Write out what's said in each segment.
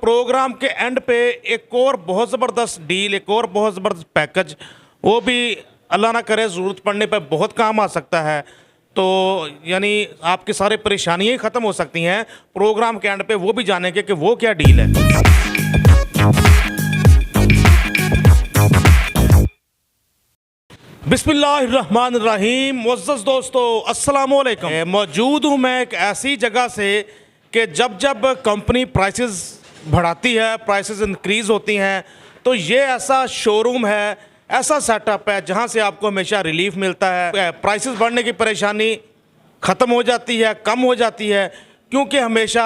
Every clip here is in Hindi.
प्रोग्राम के एंड पे एक और बहुत ज़बरदस्त डील, एक और बहुत ज़बरदस्त पैकेज, वो भी अल्लाह ना करे ज़रूरत पड़ने पे बहुत काम आ सकता है। तो यानी आपकी सारी परेशानियाँ ही ख़त्म हो सकती हैं प्रोग्राम के एंड पे, वो भी जानेंगे कि वो क्या डील है। बिस्मिल्लाहिर्रहमानिर्रहीम। मुअज़्ज़ज़ दोस्तों, अस्सलाम वालेकुम। मौजूद हूँ मैं एक ऐसी जगह से कि जब जब कंपनी प्राइसेस बढ़ाती है, प्राइसेस इंक्रीज़ होती हैं, तो ये ऐसा शोरूम है, ऐसा सेटअप है जहाँ से आपको हमेशा रिलीफ मिलता है। प्राइसेस बढ़ने की परेशानी ख़त्म हो जाती है, कम हो जाती है, क्योंकि हमेशा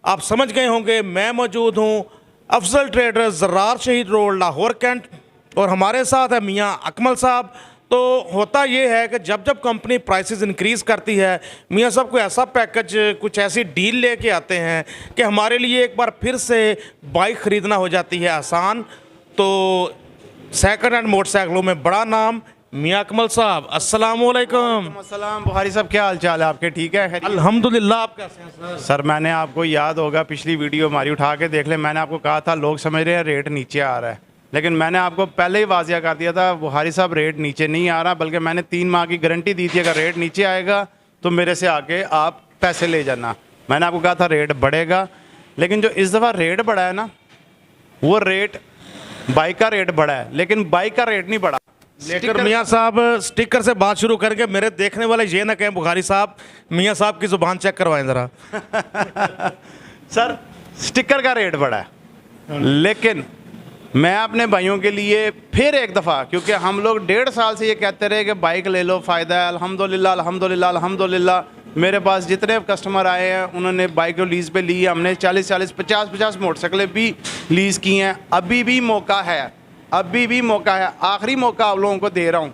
आप समझ गए होंगे मैं मौजूद हूँ अफजल ट्रेडर्स, ज़र्रार शहीद रोड, लाहौर कैंट, और हमारे साथ है मियाँ अकमल साहब। तो होता ये है कि जब जब कंपनी प्राइसेस इंक्रीज़ करती है, मियाँ साहब को ऐसा पैकेज, कुछ ऐसी डील लेके आते हैं कि हमारे लिए एक बार फिर से बाइक ख़रीदना हो जाती है आसान। तो सेकंड हैंड मोटरसाइकिलों में बड़ा नाम मियाँ अकमल साहब, अस्सलाम वालेकुम। अस्सलाम बुखारी साहब, क्या हाल चाल है आपके? ठीक है, अल्हम्दुलिल्लाह। आप कैसे हैं सर? सर मैंने आपको याद होगा पिछली वीडियो हमारी उठा के देख ले, मैंने आपको कहा था लोग समझ रहे हैं रेट नीचे आ रहा है, लेकिन मैंने आपको पहले ही वाजिया कर दिया था बुखारी साहब रेट नीचे नहीं आ रहा, बल्कि मैंने 3 माह की गारंटी दी थी अगर रेट नीचे आएगा तो मेरे से आके आप पैसे ले जाना। मैंने आपको कहा था रेट बढ़ेगा, लेकिन जो इस दफ़ा रेट बढ़ा है ना, वो रेट बाइक का रेट बढ़ा है, लेकिन बाइक का रेट नहीं बढ़ा। लेकर मियाँ साहब स्टिकर से बात शुरू करके मेरे देखने वाले ये ना कहें बुखारी साहब मियाँ साहब की ज़ुबान चेक करवाएं ज़रा। सर स्टिकर का रेट बढ़ा है, लेकिन मैं अपने भाइयों के लिए फिर एक दफ़ा, क्योंकि हम लोग 1.5 साल से ये कहते रहे कि बाइक ले लो, फ़ायदा है, अल्हम्दुलिल्लाह अल्हम्दुलिल्लाह अल्हम्दुलिल्लाह। मेरे पास जितने कस्टमर आए हैं उन्होंने बाइक को लीज़ पे ली है, हमने 40-40 50-50 मोटरसाइकिलें भी लीज़ की हैं। अभी भी मौका है, अभी भी मौका है, आखिरी मौका आप लोगों को दे रहा हूँ।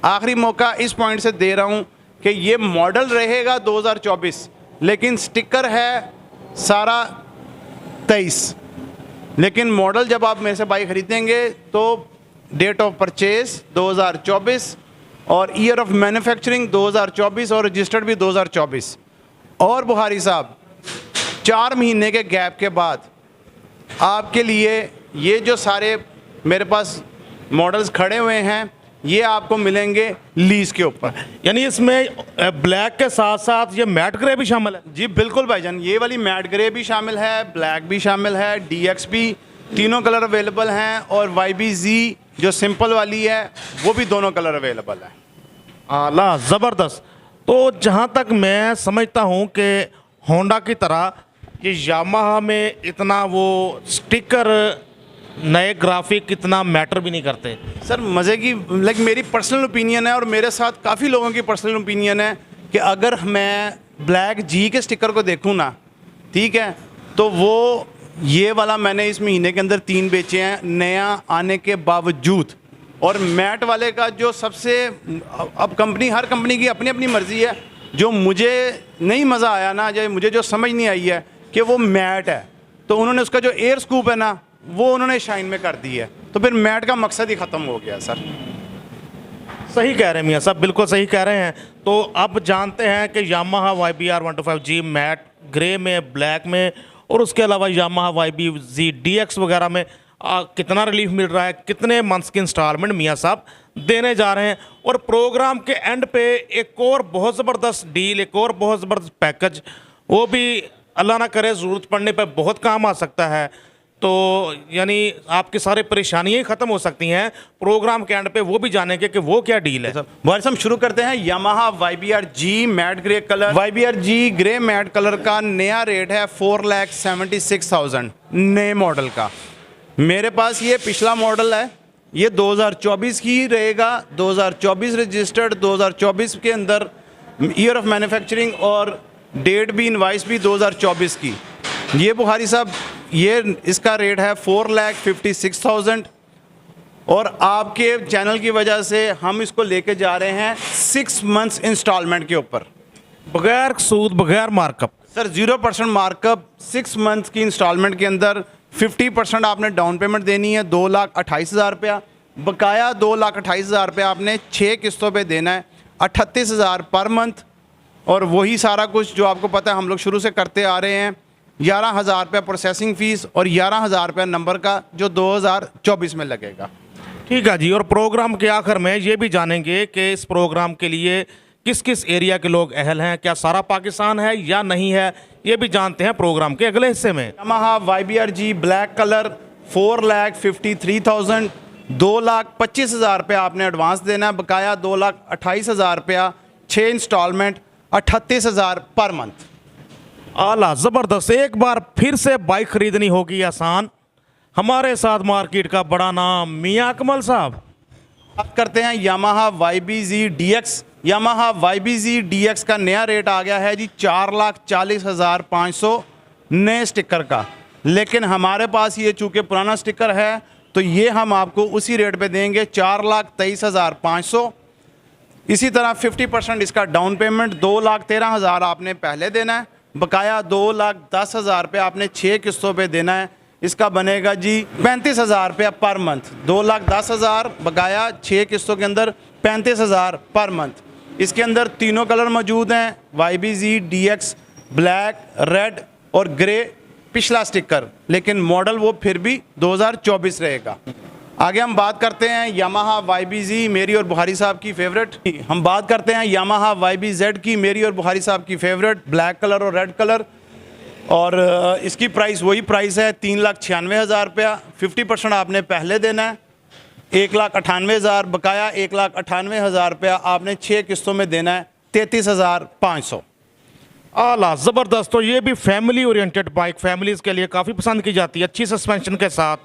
आखिरी मौका इस पॉइंट से दे रहा हूँ कि ये मॉडल रहेगा 2024, लेकिन स्टिकर है सारा 23, लेकिन मॉडल जब आप मेरे से बाइक ख़रीदेंगे तो डेट ऑफ परचेज 2024 और ईयर ऑफ मैन्युफैक्चरिंग 2024 और रजिस्टर्ड भी 2024। और बुखारी साहब 4 महीने के गैप के बाद आपके लिए ये जो सारे मेरे पास मॉडल्स खड़े हुए हैं ये आपको मिलेंगे लीज़ के ऊपर। यानी इसमें ब्लैक के साथ साथ ये मैट ग्रे भी शामिल है? जी बिल्कुल भाईजान, ये वाली मैट ग्रे भी शामिल है, ब्लैक भी शामिल है, DX भी, तीनों कलर अवेलेबल हैं, और YBZ जो सिंपल वाली है वो भी दोनों कलर अवेलेबल है। आला ज़बरदस्त। तो जहाँ तक मैं समझता हूँ कि होंडा की तरह ये यामाहा में इतना वो स्टिकर, नए ग्राफिक इतना मैटर भी नहीं करते। सर मज़े की लाइक मेरी पर्सनल ओपिनियन है, और मेरे साथ काफ़ी लोगों की पर्सनल ओपिनियन है कि अगर मैं ब्लैक G के स्टिकर को देखूँ ना, ठीक है, तो वो ये वाला मैंने इस महीने के अंदर 3 बेचे हैं नया आने के बावजूद। और मैट वाले का जो सबसे, अब कंपनी, हर कंपनी की अपनी अपनी मर्ज़ी है, जो मुझे नहीं मज़ा आया ना, जो मुझे जो समझ नहीं आई है कि वो मैट है, तो उन्होंने उसका जो एयर स्कूप है ना वो उन्होंने शाइन में कर दी है, तो फिर मैट का मकसद ही ख़त्म हो गया। सर सही कह रहे हैं मियाँ साहब, बिल्कुल सही कह रहे हैं। तो अब जानते हैं कि Yamaha YBR 125G matte grey में, ब्लैक में, और उसके अलावा यामाहा YBZ DX वगैरह में कितना रिलीफ मिल रहा है, कितने मंथ्स की इंस्टॉलमेंट मियाँ साहब देने जा रहे हैं। और प्रोग्राम के एंड पे एक और बहुत ज़बरदस्त डील, एक और बहुत ज़बरदस्त पैकेज, वो भी अल्लाह ना करे ज़रूरत पड़ने पे बहुत काम आ सकता है। तो यानी आपकी सारी परेशानियाँ ही ख़त्म हो सकती हैं प्रोग्राम के एंड पे, वो भी जानेंगे कि वो क्या डील है। भाई हम शुरू करते हैं। Yamaha YBR G matte grey colour, YBR G grey matte colour का नया रेट है 4,76,000 नए मॉडल का। मेरे पास ये पिछला मॉडल है, ये 2024 की रहेगा, 2024 रजिस्टर्ड, 2024 के अंदर ईयर ऑफ मैन्युफैक्चरिंग और डेट भी, इनवाइस भी 2024 की। ये बुखारी साहब ये इसका रेट है 4,56,000, और आपके चैनल की वजह से हम इसको लेके जा रहे हैं 6 मंथ्स इंस्टॉलमेंट के ऊपर, बगैर सूद, बगैर मार्कअप। सर 0% मार्कअप 6 मंथ्स की इंस्टॉलमेंट के अंदर। 50% आपने डाउन पेमेंट देनी है 2,28,000 रुपया, बकाया 2,28,000 रुपया आपने 6 किस्तों पे देना है, 38,000 पर मंथ। और वही सारा कुछ जो आपको पता है हम लोग शुरू से करते आ रहे हैं, 11,000 रुपये प्रोसेसिंग फ़ीस और 11,000 रुपये नंबर का जो 2024 में लगेगा। ठीक है जी। और प्रोग्राम के आखिर में ये भी जानेंगे कि इस प्रोग्राम के लिए किस किस एरिया के लोग अहल हैं, क्या सारा पाकिस्तान है या नहीं है, ये भी जानते हैं प्रोग्राम के अगले हिस्से में। यामाहा YBRG ब्लैक कलर 4,53,000, 2,25,000 रुपये आपने एडवांस देना है, बकाया 2,28,000 रुपया, 6 इंस्टॉलमेंट 38,000 पर मंथ। आला, ज़बरदस्त। एक बार फिर से बाइक खरीदनी होगी आसान। हमारे साथ मार्केट का बड़ा नाम मियां अकमल साहब। बात करते हैं Yamaha YBZ DX। Yamaha YBZ DX का नया रेट आ गया है जी 4,40,500 नए स्टिकर का, लेकिन हमारे पास ये चूँकि पुराना स्टिकर है तो ये हम आपको उसी रेट पे देंगे 4,23,500। इसी तरह 50% इसका डाउन पेमेंट 2,13,000 आपने पहले देना है, बकाया 2,10,000 रुपये आपने 6 किस्तों पे देना है। इसका बनेगा जी 35,000 रुपया पर मंथ। 2,10,000 बकाया 6 किस्तों के अंदर 35,000 पर मंथ। इसके अंदर तीनों कलर मौजूद हैं, YBZ DX ब्लैक, रेड और ग्रे पिछला स्टिकर, लेकिन मॉडल वो फिर भी 2024 रहेगा। आगे हम बात करते हैं यामाहा YBZ, मेरी और बुखारी साहब की फेवरेट। हम बात करते हैं यामाहा YBZ की, मेरी और बुखारी साहब की फेवरेट, ब्लैक कलर और रेड कलर। और इसकी प्राइस वही प्राइस है 3,96,000 रुपया। 50% आपने पहले देना है, 1,98,000 बकाया 1,98,000 रुपया आपने 6 किस्तों में देना है, 33,500। आला, ज़बरदस्त। तो ये भी फैमिली ओरिएंटेड बाइक, फैमिलीज़ के लिए काफ़ी पसंद की जाती है। अच्छी सस्पेंशन के साथ,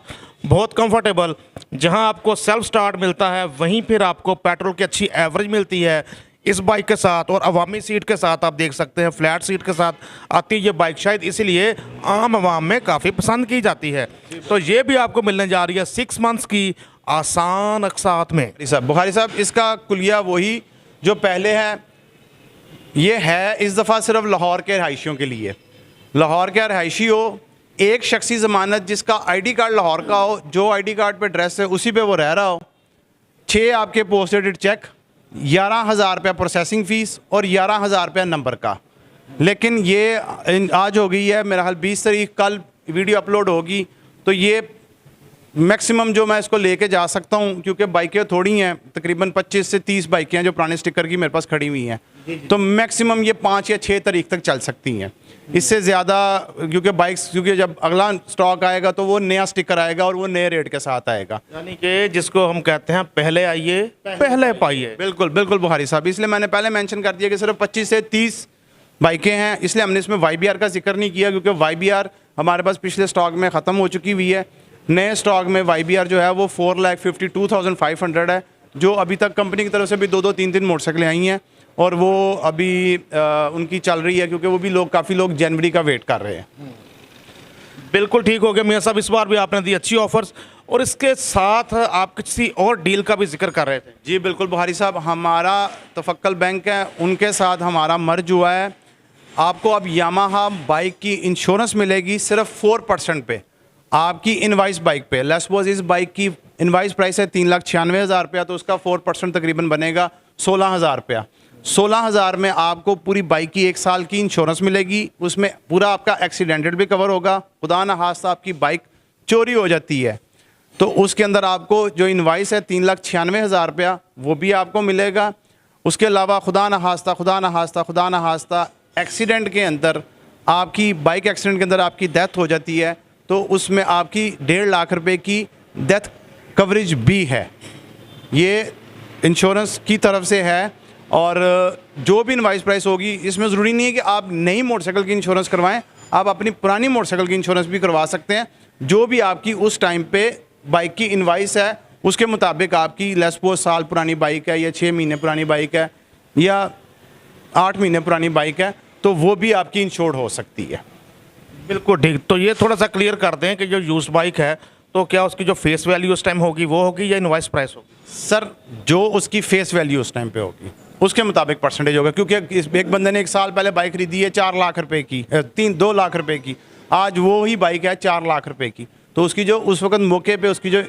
बहुत कंफर्टेबल। जहां आपको सेल्फ स्टार्ट मिलता है वहीं फिर आपको पेट्रोल की अच्छी एवरेज मिलती है इस बाइक के साथ। और अवामी सीट के साथ आप देख सकते हैं, फ्लैट सीट के साथ आती है ये बाइक, शायद इसीलिए आम आवाम में काफ़ी पसंद की जाती है। तो ये भी आपको मिलने जा रही है 6 मंथ्स की आसान अक़सात में। बुखारी साहब, इसका कुलिया वही जो पहले है, ये है इस दफ़ा सिर्फ लाहौर के रहायशियों के लिए। लाहौर के रहायशी हो, एक शख्सी ज़मानत जिसका ID कार्ड लाहौर का हो, जो ID कार्ड पे एड्रेस है उसी पे वो रह रहा हो, 6 आपके पोस्ट डेटेड चेक, 11,000 रुपया प्रोसेसिंग फ़ीस और 11,000 रुपया नंबर का। लेकिन ये आज हो गई है मेरा ख्याल 20 तारीख, कल वीडियो अपलोड होगी, तो ये मैक्सिमम जो मैं इसको लेके जा सकता हूँ, क्योंकि बाइकें थोड़ी हैं, तकरीबन 25 से 30 बाइकें हैं जो पुराने स्टिकर की मेरे पास खड़ी हुई हैं, तो मैक्सिमम ये 5 या 6 तारीख तक चल सकती हैं। इससे ज़्यादा क्योंकि जब अगला स्टॉक आएगा तो वो नया स्टिकर आएगा और वो नए रेट के साथ आएगा, यानी कि जिसको हम कहते हैं पहले आइए पहले पाइए। बिल्कुल बिल्कुल बुखारी साहब, इसलिए मैंने पहले मेंशन कर दिया कि सिर्फ 25 से 30 बाइकें हैं, इसलिए हमने इसमें YBR का जिक्र नहीं किया, क्योंकि YBR हमारे पास पिछले स्टॉक में ख़त्म हो चुकी हुई है। नए स्टॉक में YBR जो है वो 4,52,500 है, जो अभी तक कंपनी की तरफ से भी 2-2, 3-3 मोटरसाइकिलें आई हैं और वो अभी उनकी चल रही है, क्योंकि वो भी काफ़ी लोग जनवरी का वेट कर रहे हैं। बिल्कुल ठीक हो गया मियां साहब, इस बार भी आपने दी अच्छी ऑफर्स। और इसके साथ आप किसी और डील का भी जिक्र कर रहे थे। जी बिल्कुल बुखारी साहब, हमारा तफक्कल बैंक है, उनके साथ हमारा मर्ज हुआ है। आपको अब यामाहा बाइक की इंश्योरेंस मिलेगी सिर्फ 4% पे, आपकी इनवाइस बाइक पे। लेट्स सपोज इस बाइक की इनवाइस प्राइस है 3,96,000 रुपया, तो उसका 4% तकरीबन बनेगा 16,000 रुपया। 16,000 में आपको पूरी बाइक की 1 साल की इंश्योरेंस मिलेगी, उसमें पूरा आपका एक्सीडेंटेड भी कवर होगा। खुदा न खास्ता आपकी बाइक चोरी हो जाती है तो उसके अंदर आपको जो इनवाइस है 3,96,000 रुपया वो भी आपको मिलेगा। उसके अलावा खुदा न खास्ता एक्सीडेंट के अंदर, आपकी बाइक एक्सीडेंट के अंदर आपकी डेथ हो जाती है तो उसमें आपकी 1.5 लाख रुपए की डेथ कवरेज भी है, ये इंश्योरेंस की तरफ से है। और जो भी इनवाइस प्राइस होगी, इसमें ज़रूरी नहीं है कि आप नई मोटरसाइकिल की इंश्योरेंस करवाएं, आप अपनी पुरानी मोटरसाइकिल की इंश्योरेंस भी करवा सकते हैं। जो भी आपकी उस टाइम पे बाइक की इनवाइस है उसके मुताबिक आपकी, लेट्स सपोज साल पुरानी बाइक है या 6 महीने पुरानी बाइक है या 8 महीने पुरानी बाइक है, तो वो भी आपकी इंश्योर्ड हो सकती है। बिल्कुल ठीक। तो ये थोड़ा सा क्लियर कर दें कि जो यूज्ड बाइक है तो क्या उसकी जो फेस वैल्यू उस टाइम होगी वो होगी या इनवाइस प्राइस होगी? सर, जो उसकी फेस वैल्यू उस टाइम पे होगी उसके मुताबिक परसेंटेज होगा, क्योंकि एक बंदे ने 1 साल पहले बाइक खरीदी है 4 लाख रुपए की, 2 लाख रुपए की, आज वो ही बाइक है 4 लाख रुपए की, तो उसकी जो उस वक्त मौके पे उसकी जो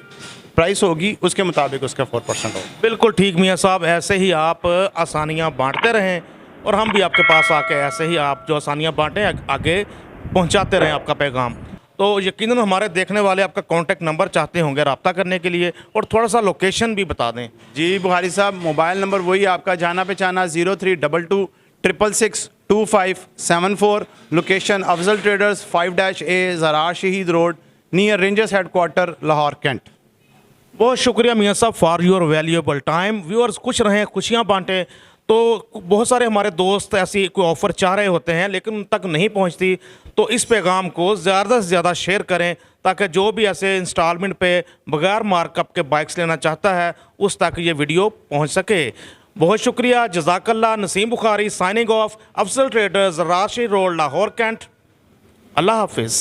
प्राइस होगी उसके मुताबिक उसका 4% होगा। बिल्कुल ठीक मियाँ साहब, ऐसे ही आप आसानियाँ बांटते रहें और हम भी आपके पास आके ऐसे ही आप जो आसानियाँ बांटें आगे पहुंचाते रहें आपका पैगाम। तो यकीनन हमारे देखने वाले आपका कॉन्टैक्ट नंबर चाहते होंगे रब्ता करने के लिए, और थोड़ा सा लोकेशन भी बता दें। जी बुखारी साहब, मोबाइल नंबर वही आपका जाना पहचाना 0322 666 2574। Location Afzal traders 5-A Zarar Shaheed road near rangers headquarter Lahore cantt. बहुत शुक्रिया मियाँ साहब for your valuable time. Viewers खुश रहें, खुशियाँ बांटें। तो बहुत सारे हमारे दोस्त ऐसी कोई ऑफ़र चाह रहे होते हैं लेकिन उन तक नहीं पहुंचती, तो इस पैगाम को ज़्यादा से ज़्यादा शेयर करें ताकि जो भी ऐसे इंस्टॉलमेंट पे बगैर मार्कअप के बाइक्स लेना चाहता है उस तक ये वीडियो पहुंच सके। बहुत शुक्रिया, जज़ाकल्लाह। Naseem Bukhari signing off, Afzal traders, Rashi road, Lahore cantt. अल्लाह हाफिज़।